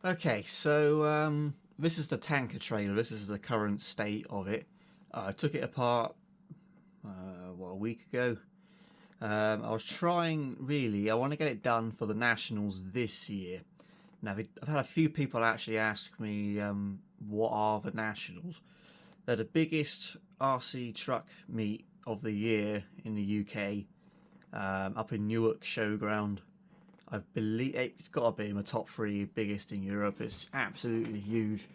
Okay, so this is the tanker trailer. This is the current state of it. I took it apart a week ago. I was trying, really, I want to get it done for the Nationals this year. Now, I've had a few people actually ask me what are the Nationals. They're the biggest RC truck meet of the year in the UK, up in Newark Showground. I believe it's got to be in the top three biggest in Europe. It's absolutely huge,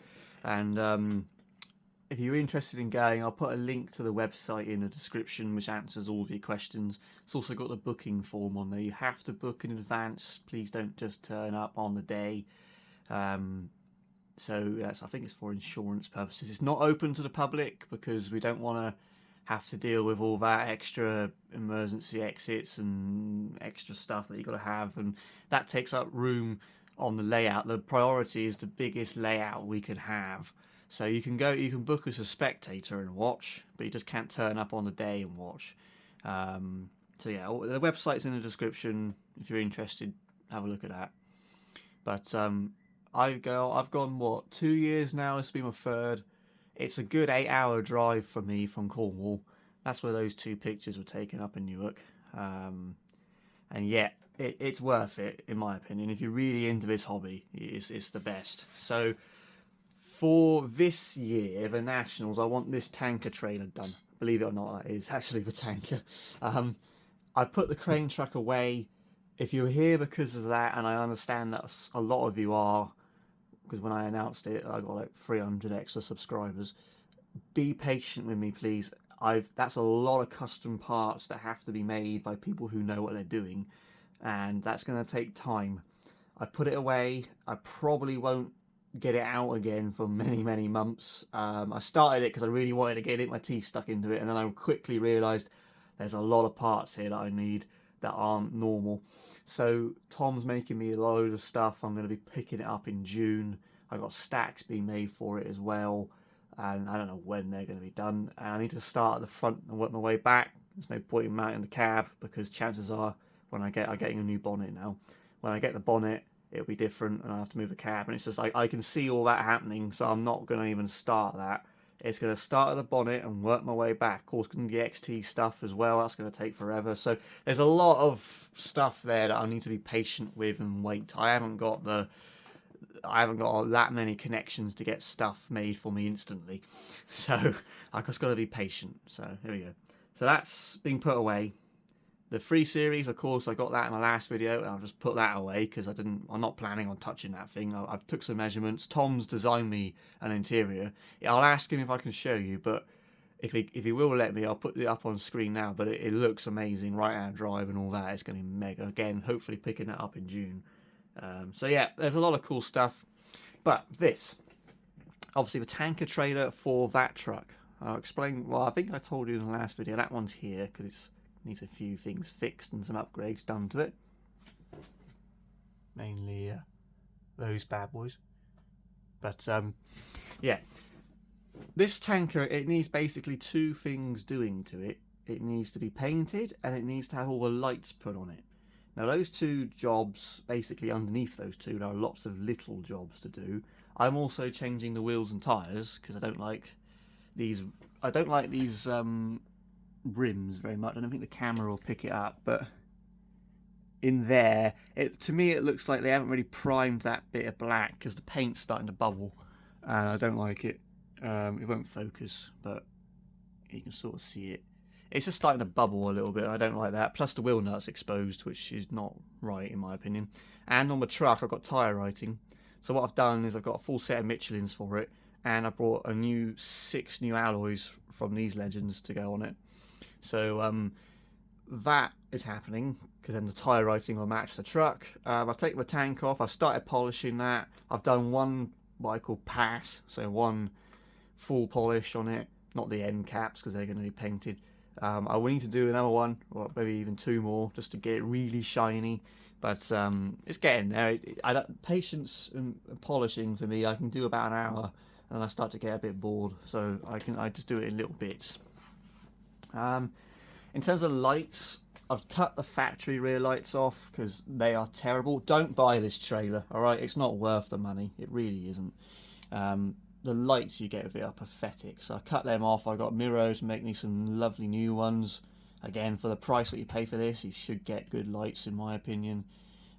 and if you're interested in going, I'll put a link to the website in the description, which answers all of your questions. It's also got the booking form on there. You have to book in advance. Please don't just turn up on the day. So yes, I think it's for insurance purposes. It's not open to the public because we don't want to have to deal with all that extra emergency exits and extra stuff that you've got to have, and that takes up room on the layout. The priority is the biggest layout we could have. So you can book as a spectator and watch, but you just can't turn up on the day and watch. So yeah, the website's in the description. If you're interested, have a look at that. But I've gone what 2 years now. This will be my third. It's a good 8-hour drive for me from Cornwall. That's where those two pictures were taken up in Newark. And yet, it's worth it, in my opinion. If you're really into this hobby, it's the best. So, for this year, the Nationals, I want this tanker trailer done. Believe it or not, that is actually the tanker. I put the crane truck away. If you're here because of that, and I understand that a lot of you are, because when I announced it, I got like 300 extra subscribers. Be patient with me, please. That's a lot of custom parts that have to be made by people who know what they're doing, and that's going to take time. I put it away. I probably won't get it out again for many months. I started it because I really wanted to get my teeth stuck into it, and then I quickly realised there's a lot of parts here that I need that aren't normal. So Tom's making me a load of stuff. I'm going to be picking it up in June. I've got stacks being made for it as well, and I don't know when they're going to be done. And I need to start at the front and work my way back. There's no point in mounting the cab because chances are when I'm getting a new bonnet now. When I get the bonnet, it'll be different, and I have to move the cab. And it's just like I can see all that happening, so I'm not going to even start that. It's going to start at the bonnet and work my way back. Of course, going to get XT stuff as well. That's going to take forever. So there's a lot of stuff there that I need to be patient with and wait. I haven't got that many connections to get stuff made for me instantly. So I've just got to be patient. So here we go. So that's being put away. The 3 Series, of course, I got that in my last video, and I'll just put that away because I'm not planning on touching that thing. I've took some measurements. Tom's designed me an interior. I'll ask him if I can show you, but if he will let me, I'll put it up on screen now. But it looks amazing, right-hand drive and all that. It's going to be mega. Again, hopefully picking that up in June. So yeah, there's a lot of cool stuff. But this, obviously the tanker trailer for that truck. I'll explain. Well, I think I told you in the last video. That one's here because it's needs a few things fixed and some upgrades done to it. Mainly those bad boys. But yeah, this tanker, it needs basically 2 things doing to it. It needs to be painted and it needs to have all the lights put on it. Now those 2 jobs, basically underneath those 2, there are lots of little jobs to do. I'm also changing the wheels and tyres because I don't like these rims very much. I don't think the camera will pick it up, but in there, to me it looks like they haven't really primed that bit of black because the paint's starting to bubble, and I don't like it. It won't focus, but you can sort of see it. It's just starting to bubble a little bit. I don't like that. Plus the wheel nut's exposed, which is not right in my opinion. And on the truck, I've got tyre writing. So what I've done is I've got a full set of Michelins for it, and I brought 6 new alloys from these Legends to go on it. So that is happening because then the tyre writing will match the truck. I've taken the tank off. I've started polishing that. I've done one what I call pass, so one full polish on it, not the end caps because they're going to be painted. I will need to do another one, or maybe even 2 more, just to get it really shiny. But it's getting there. Patience and polishing for me, I can do about an hour, and then I start to get a bit bored. So I just do it in little bits. In terms of lights, I've cut the factory rear lights off because they are terrible. Don't buy this trailer, alright? It's not worth the money. It really isn't. The lights you get with it are pathetic. So I cut them off. I got Miro to make me some lovely new ones. Again, for the price that you pay for this, you should get good lights in my opinion.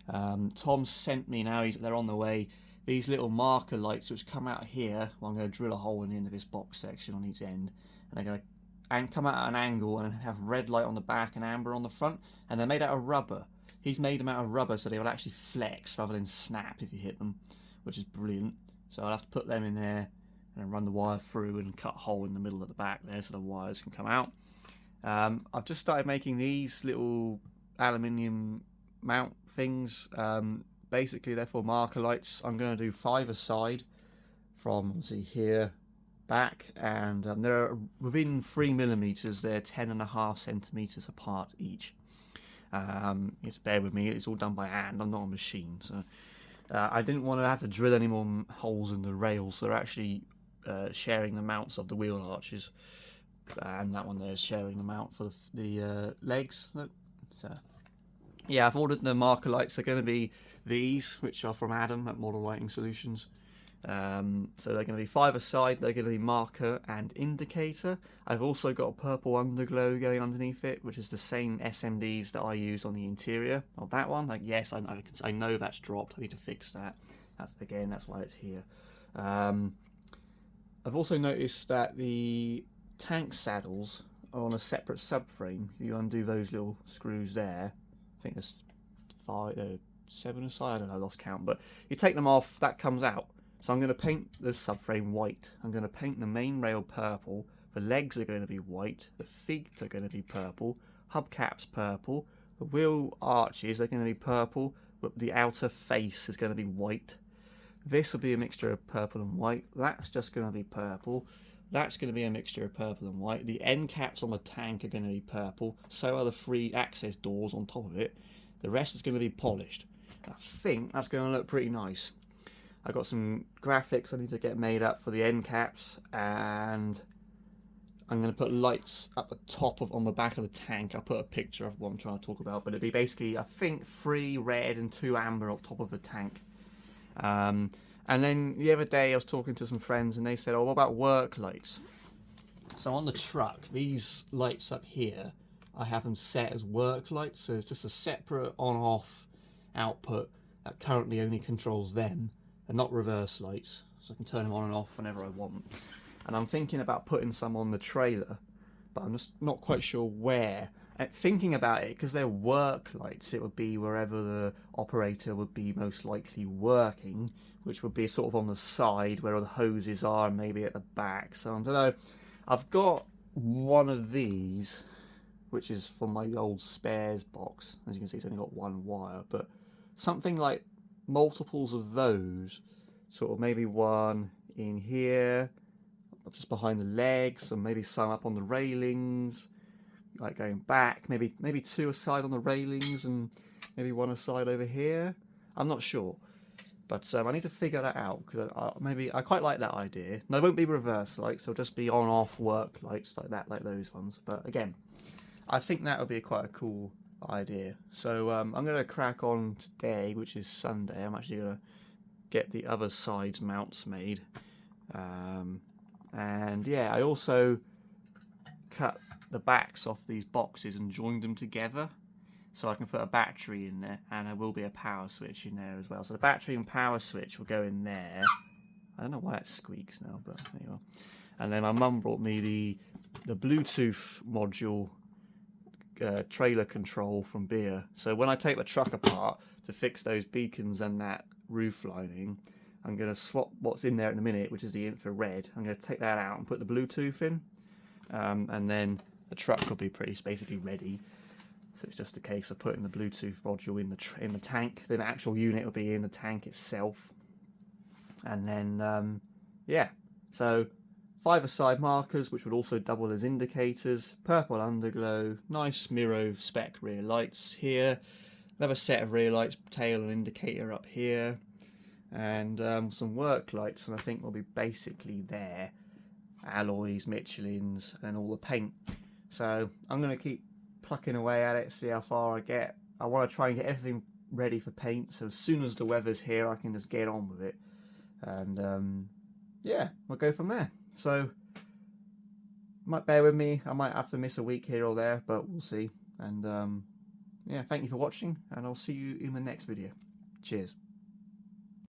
Tom sent me, now they're on the way, these little marker lights which come out here. Well, I'm going to drill a hole in the end of this box section on each end. And they're going to come out at an angle and have red light on the back and amber on the front, and they're made out of rubber. He's made them out of rubber so they will actually flex rather than snap if you hit them, which is brilliant. So I'll have to put them in there and run the wire through and cut a hole in the middle at the back there so the wires can come out. I've just started making these little aluminium mount things. Basically they're for marker lights. I'm going to do 5 a side from, obviously, here back, and they're within 3mm. They're 10.5 centimeters apart each. You have to bear with me, it's all done by hand, I'm not a machine. So I didn't want to have to drill any more holes in the rails, so they're actually sharing the mounts of the wheel arches, and that one there is sharing the mount for the legs. Look. So yeah, I've ordered the marker lights. They're going to be these, which are from Adam at Model Lighting Solutions. So they're going to be 5 a side, they're going to be marker and indicator. I've also got a purple underglow going underneath it, which is the same SMDs that I use on the interior of that one. Like, yes, I know that's dropped, I need to fix that. That's why it's here. I've also noticed that the tank saddles are on a separate subframe. If you undo those little screws there, I think there's 7 a side, I don't know, I lost count, but you take them off, that comes out. So I'm going to paint the subframe white. I'm going to paint the main rail purple. The legs are going to be white. The feet are going to be purple. Hubcaps purple. The wheel arches are going to be purple, but the outer face is going to be white. This will be a mixture of purple and white. That's just going to be purple. That's going to be a mixture of purple and white. The end caps on the tank are going to be purple. So are the 3 access doors on top of it. The rest is going to be polished. I think that's going to look pretty nice. I've got some graphics I need to get made up for the end caps, and I'm going to put lights up the top on the back of the tank. I'll put a picture of what I'm trying to talk about, but it'd be basically, I think, 3 red and 2 amber on top of the tank. And then the other day I was talking to some friends and they said, oh, what about work lights? So on the truck, these lights up here, I have them set as work lights, so it's just a separate on-off output that currently only controls them. They're not reverse lights, so I can turn them on and off whenever I want. And I'm thinking about putting some on the trailer, but I'm just not quite sure where. And thinking about it, because they're work lights, it would be wherever the operator would be most likely working, which would be sort of on the side where all the hoses are, and maybe at the back. So I don't know. I've got one of these, which is from my old spares box. As you can see, it's only got 1 wire, but something like multiples of those, sort of maybe 1 in here, just behind the legs, and maybe some up on the railings, like going back, maybe 2 aside on the railings, and maybe 1 aside over here. I'm not sure, but I need to figure that out, because I quite like that idea. No, it won't be reverse lights, it'll just be on-off work lights like that, like those ones. But again, I think that would be quite a cool idea. So I'm going to crack on today, which is Sunday. I'm actually going to get the other side's mounts made. And yeah, I also cut the backs off these boxes and joined them together so I can put a battery in there, and there will be a power switch in there as well. So the battery and power switch will go in there. I don't know why it squeaks now, but there you are. And then my mum brought me the Bluetooth module trailer control from Beer. So when I take the truck apart to fix those beacons and that roof lining, I'm going to swap what's in there in a minute, which is the infrared. I'm going to take that out and put the Bluetooth in, and then the truck will be basically ready. So it's just a case of putting the Bluetooth module in the tank. Then the actual unit will be in the tank itself, and then yeah. So 5 aside markers, which would also double as indicators, purple underglow, nice Miro spec rear lights here, another set of rear lights, tail and indicator up here, and some work lights, and I think will be basically there, alloys, Michelins, and all the paint. So I'm going to keep plucking away at it, see how far I get. I want to try and get everything ready for paint, so as soon as the weather's here, I can just get on with it. And yeah, we'll go from there. So, might bear with me. I might have to miss a week here or there, but we'll see. And yeah, thank you for watching, and I'll see you in the next video. Cheers.